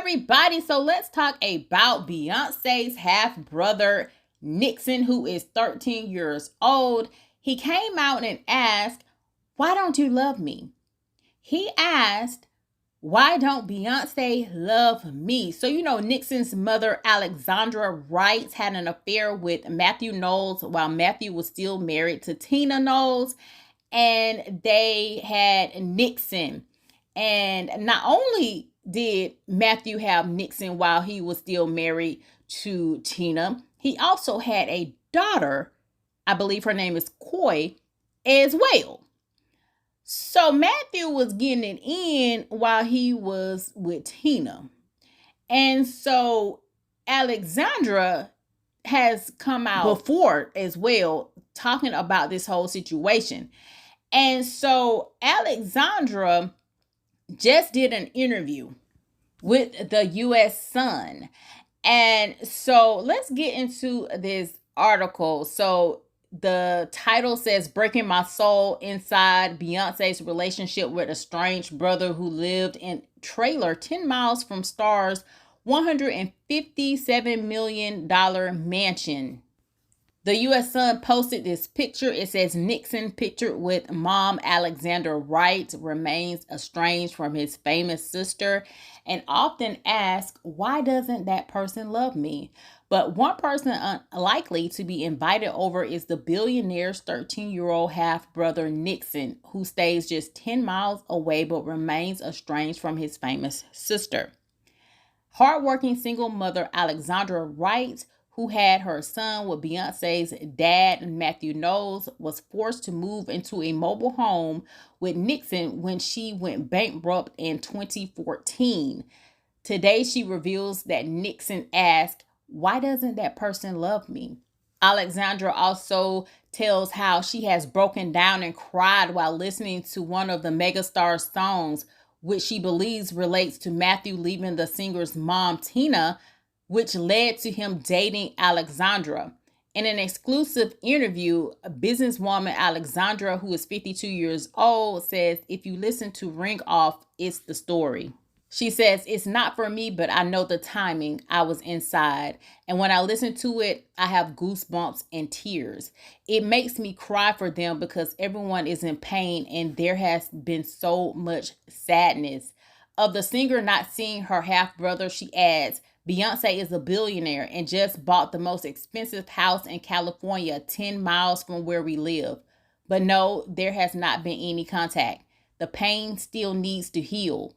everybody. So let's talk about Beyonce's half brother, Nixon, who is 13 years old. He came out and asked, "Why don't you love me?" He asked, "Why don't Beyonce love me?" So, Nixon's mother, Alexandra Wright, had an affair with Matthew Knowles while Matthew was still married to Tina Knowles, and they had Nixon. And not only did Matthew have Nixon while he was still married to Tina, he also had a daughter. I believe her name is Coy as well. So Matthew was getting it in while he was with Tina. And so Alexandra has come out before as well talking about this whole situation. And so Alexandra just did an interview with the U.S. Sun. And so let's get into this article. So the title says, "Breaking My Soul Inside Beyonce's Relationship with a Strange Brother Who Lived in Trailer 10 Miles from Star's $157 million mansion." The U.S. Sun posted this picture. It says, "Nixon, pictured with mom Alexandra Wright, remains estranged from his famous sister and often asks, 'Why doesn't that person love me?' But one person unlikely to be invited over is the billionaire's 13-year-old half-brother Nixon, who stays just 10 miles away but remains estranged from his famous sister." Hardworking single mother Alexandra Wright, who had her son with Beyonce's dad, Matthew Knowles, was forced to move into a mobile home with Nixon when she went bankrupt in 2014. Today, she reveals that Nixon asked, "Why doesn't that person love me?" Alexandra also tells how she has broken down and cried while listening to one of the megastar's songs, which she believes relates to Matthew leaving the singer's mom, Tina, which led to him dating Alexandra. In an exclusive interview, a businesswoman Alexandra, who is 52 years old, says, "If you listen to Ring Off, it's the story." She says, "It's not for me, but I know the timing. I was inside. And when I listen to it, I have goosebumps and tears. It makes me cry for them because everyone is in pain and there has been so much sadness." Of the singer not seeing her half-brother, she adds, "Beyonce is a billionaire and just bought the most expensive house in California, 10 miles from where we live. But no, there has not been any contact. The pain still needs to heal.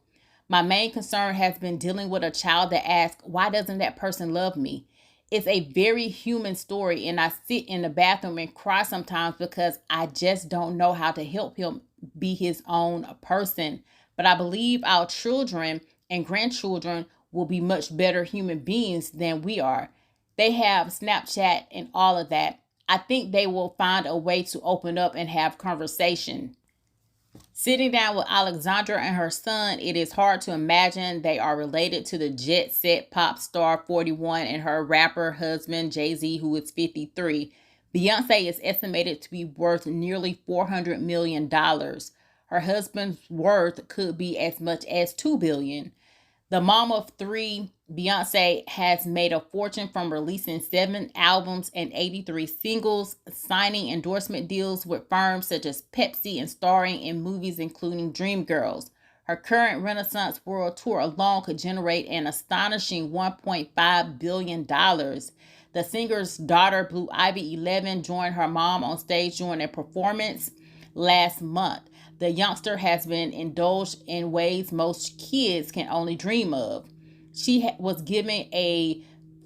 My main concern has been dealing with a child that asks, 'Why doesn't that person love me?' It's a very human story, and I sit in the bathroom and cry sometimes because I just don't know how to help him be his own person. But I believe our children and grandchildren will be much better human beings than we are. They have Snapchat and all of that. I think they will find a way to open up and have conversation." Sitting down with Alexandra and her son, it is hard to imagine they are related to the jet set pop star 41 and her rapper husband Jay-Z, who is 53. Beyonce is estimated to be worth nearly $400 million. Her husband's worth could be as much as $2 billion. The mom of three, Beyonce has made a fortune from releasing 7 albums and 83 singles, signing endorsement deals with firms such as Pepsi, and starring in movies including Dreamgirls. Her current Renaissance World Tour alone could generate an astonishing $1.5 billion. The singer's daughter, Blue Ivy 11, joined her mom on stage during a performance last month. The youngster has been indulged in ways most kids can only dream of. She was given a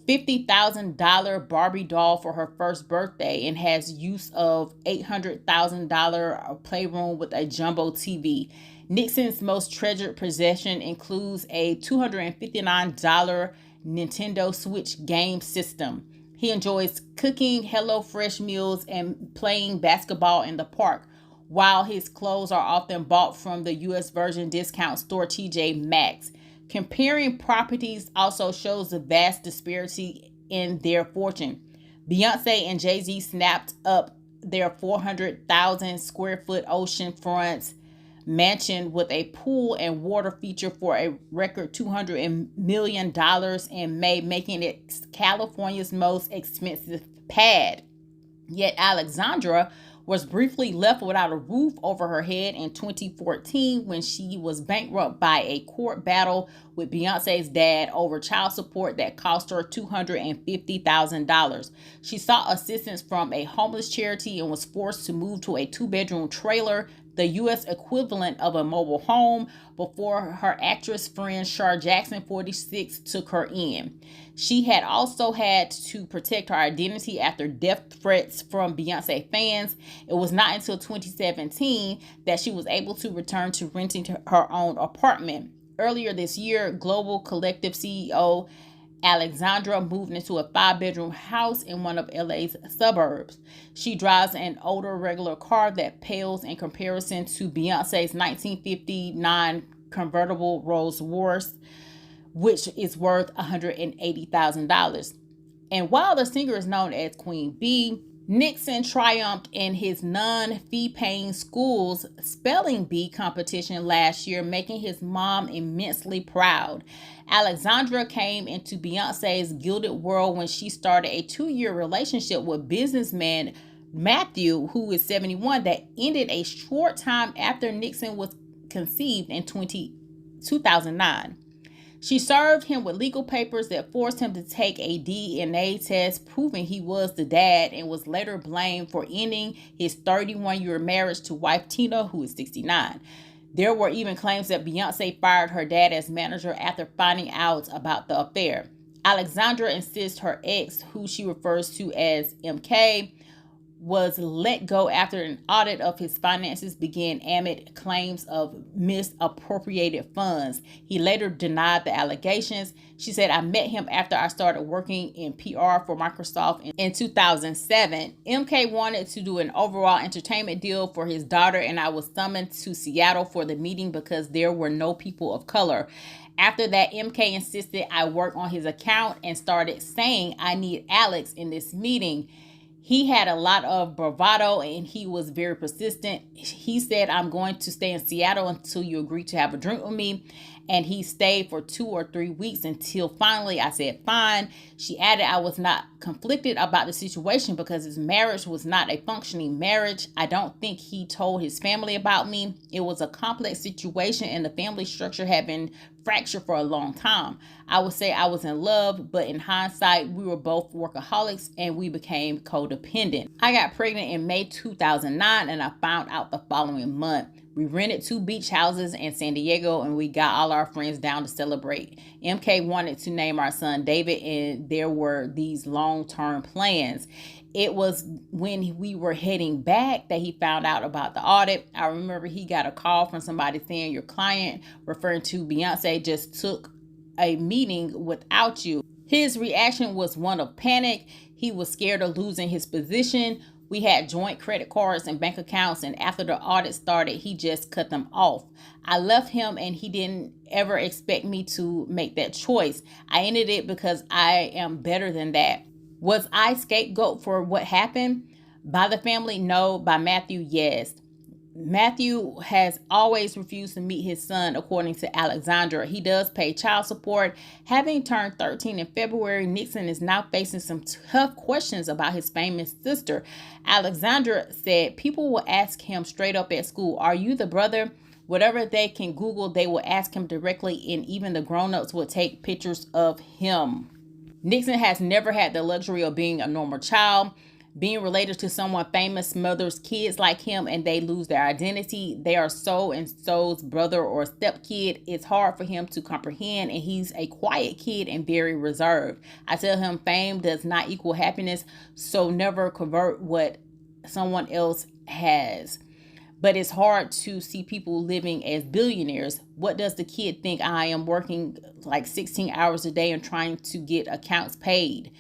$50,000 Barbie doll for her first birthday and has use of $800,000 playroom with a jumbo TV. Nixon's most treasured possession includes a $259 Nintendo Switch game system. He enjoys cooking HelloFresh meals and playing basketball in the park, while his clothes are often bought from the U.S. Virgin discount store TJ Maxx. Comparing properties also shows the vast disparity in their fortune. Beyonce and Jay-Z snapped up their 400,000 square foot ocean front mansion with a pool and water feature for a record $200 million in May, making it California's most expensive pad. Yet Alexandra was briefly left without a roof over her head in 2014 when she was bankrupt by a court battle with Beyonce's dad over child support that cost her $250,000. She sought assistance from a homeless charity and was forced to move to a 2-bedroom trailer, the U.S. equivalent of a mobile home, before her actress friend Shar Jackson, 46, took her in. She had also had to protect her identity after death threats from Beyonce fans. It was not until 2017 that she was able to return to renting her own apartment. Earlier this year, Global Collective CEO Alexandra moved into a 5-bedroom house in one of LA's suburbs. She drives an older regular car that pales in comparison to Beyonce's 1959 convertible Rolls Royce, which is worth $180,000. And while the singer is known as Queen Bee, Nixon triumphed in his non-fee-paying school's spelling bee competition last year, making his mom immensely proud. Alexandra came into Beyonce's gilded world when she started a 2-year relationship with businessman Matthew, who is 71, that ended a short time after Nixon was conceived in 2009. She served him with legal papers that forced him to take a DNA test, proving he was the dad, and was later blamed for ending his 31-year marriage to wife Tina, who is 69. There were even claims that Beyonce fired her dad as manager after finding out about the affair. Alexandra insists her ex, who she refers to as MK, was let go after an audit of his finances began amid claims of misappropriated funds. He later denied the allegations. She said, "I met him after I started working in PR for Microsoft in 2007. MK wanted to do an overall entertainment deal for his daughter, and I was summoned to Seattle for the meeting because there were no people of color. After that, MK insisted I work on his account and started saying, 'I need Alex in this meeting.' He had a lot of bravado and he was very persistent. He said, 'I'm going to stay in Seattle until you agree to have a drink with me.' And he stayed for 2 or 3 weeks until finally I said, 'Fine.' She added, 'I was not conflicted about the situation because his marriage was not a functioning marriage. I don't think he told his family about me. It was a complex situation and the family structure had been fractured for a long time. I would say I was in love, but in hindsight, we were both workaholics and we became codependent. I got pregnant in May 2009 and I found out the following month. We rented 2 beach houses in San Diego and we got all our friends down to celebrate. MK wanted to name our son David and there were these long-term plans. It was when we were heading back that he found out about the audit. I remember he got a call from somebody saying your client, referring to Beyonce, just took a meeting without you. His reaction was one of panic. He was scared of losing his position. We had joint credit cards and bank accounts, and after the audit started, he just cut them off. I left him and he didn't ever expect me to make that choice. I ended it because I am better than that. Was I scapegoat for what happened? By the family, no. By Matthew, yes. Matthew has always refused to meet his son, according to Alexandra. He does pay child support. Having turned 13 in February, Nixon is now facing some tough questions about his famous sister. Alexandra said people will ask him straight up at school, "Are you the brother?" Whatever they can Google, they will ask him directly, and even the grown-ups will take pictures of him. Nixon has never had the luxury of being a normal child. Being related to someone famous smothers kids like him and they lose their identity. They are so and so's brother or stepkid. It's hard for him to comprehend, and he's a quiet kid and very reserved. I tell him fame does not equal happiness, so never convert what someone else has. But it's hard to see people living as billionaires. What does the kid think? I am working like 16 hours a day and trying to get accounts paid.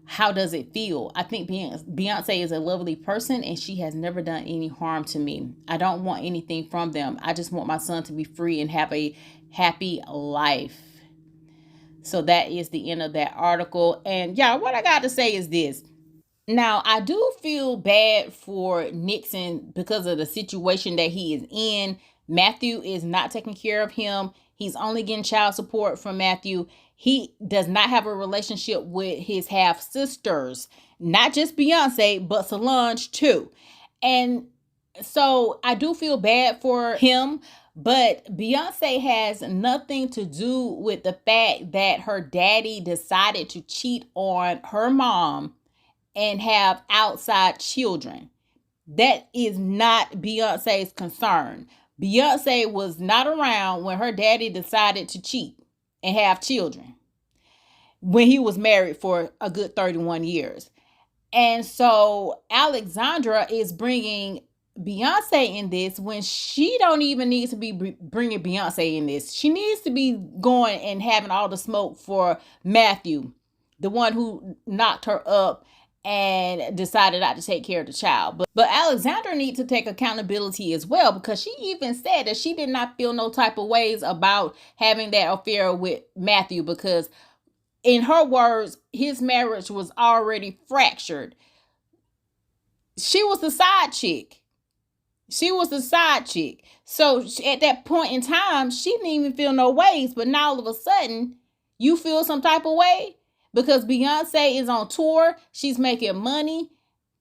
How does it feel? I think Beyonce is a lovely person and she has never done any harm to me. I don't want anything from them. I just want my son to be free and have a happy life. So that is the end of that article. And yeah, what I got to say is this. Now, I do feel bad for Nixon because of the situation that he is in. Matthew is not taking care of him. He's only getting child support from Matthew. He does not have a relationship with his half sisters, not just Beyonce, but Solange too. And so I do feel bad for him, but Beyonce has nothing to do with the fact that her daddy decided to cheat on her mom and have outside children. That is not Beyonce's concern. Beyonce was not around when her daddy decided to cheat and have children when he was married for a good 31 years. And so Alexandra is bringing Beyonce in this when she don't even need to be bringing Beyonce in this. She needs to be going and having all the smoke for Matthew, the one who knocked her up and decided not to take care of the child. But Alexandra needs to take accountability as well, because she even said that she did not feel no type of ways about having that affair with Matthew, because in her words, his marriage was already fractured. She was the side chick. So at that point in time, she didn't even feel no ways. But now all of a sudden, you feel some type of way because Beyonce is on tour. She's making money.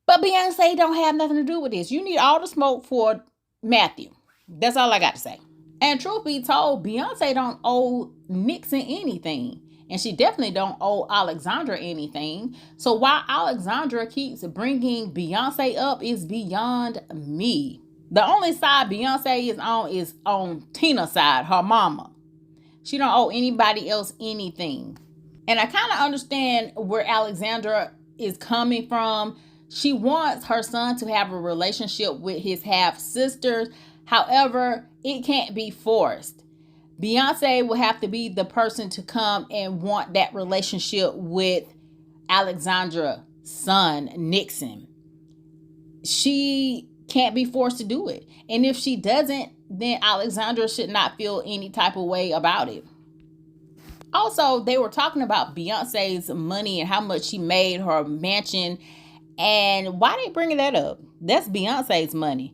But Beyonce don't have nothing to do with this. You need all the smoke for Matthew. That's all I got to say. And truth be told, Beyonce don't owe Nixon anything. And she definitely don't owe Alexandra anything. So why Alexandra keeps bringing Beyonce up is beyond me. The only side Beyonce is on Tina's side, her mama. She don't owe anybody else anything. And I kind of understand where Alexandra is coming from. She wants her son to have a relationship with his half sisters. However, it can't be forced. Beyonce will have to be the person to come and want that relationship with Alexandra's son, Nixon. She can't be forced to do it. And if she doesn't, then Alexandra should not feel any type of way about it. Also, they were talking about Beyonce's money and how much she made, her mansion. And why they bringing that up? That's Beyonce's money.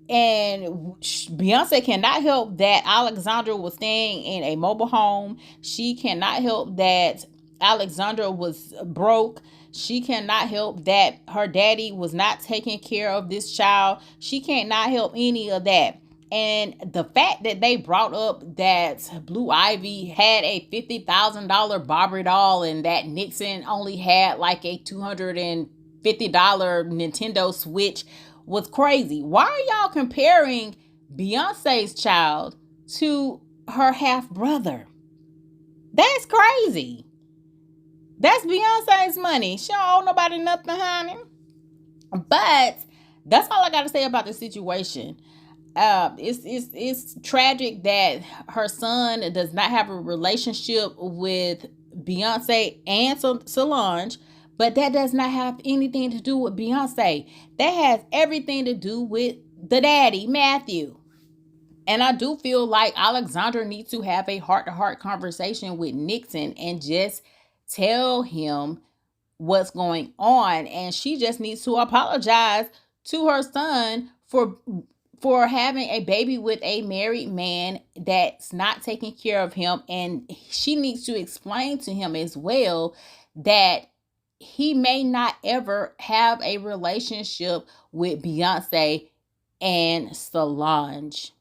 And Beyonce cannot help that Alexandra was staying in a mobile home. She cannot help that Alexandra was broke. She cannot help that her daddy was not taking care of this child. She cannot help any of that. And the fact that they brought up that Blue Ivy had a $50,000 Barbie doll and that Nixon only had like a $250 Nintendo Switch was crazy. Why are y'all comparing Beyonce's child to her half brother? That's crazy. That's Beyonce's money. She don't owe nobody nothing, honey. But that's all I got to say about the situation. It's tragic that her son does not have a relationship with Beyonce and Solange. But that does not have anything to do with Beyonce. That has everything to do with the daddy, Matthew. And I do feel like Alexandra needs to have a heart-to-heart conversation with Nixon and just tell him what's going on. And she just needs to apologize to her son for having a baby with a married man that's not taking care of him. And she needs to explain to him as well that he may not ever have a relationship with Beyonce and Solange.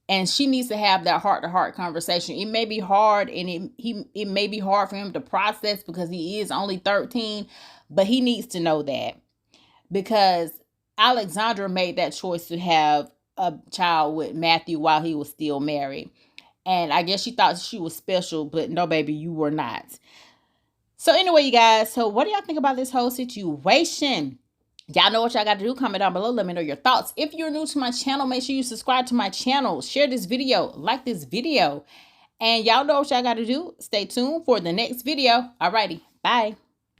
And she needs to have that heart-to-heart conversation. It may be hard, and it may be hard for him to process because he is only 13, but he needs to know that. Because Alexandra made that choice to have a child with Matthew while he was still married. And I guess she thought she was special, but no, baby, you were not. So anyway, you guys, so what do y'all think about this whole situation? Y'all know what y'all got to do. Comment down below. Let me know your thoughts. If you're new to my channel, make sure you subscribe to my channel. Share this video. Like this video. And y'all know what y'all got to do. Stay tuned for the next video. Alrighty. Bye.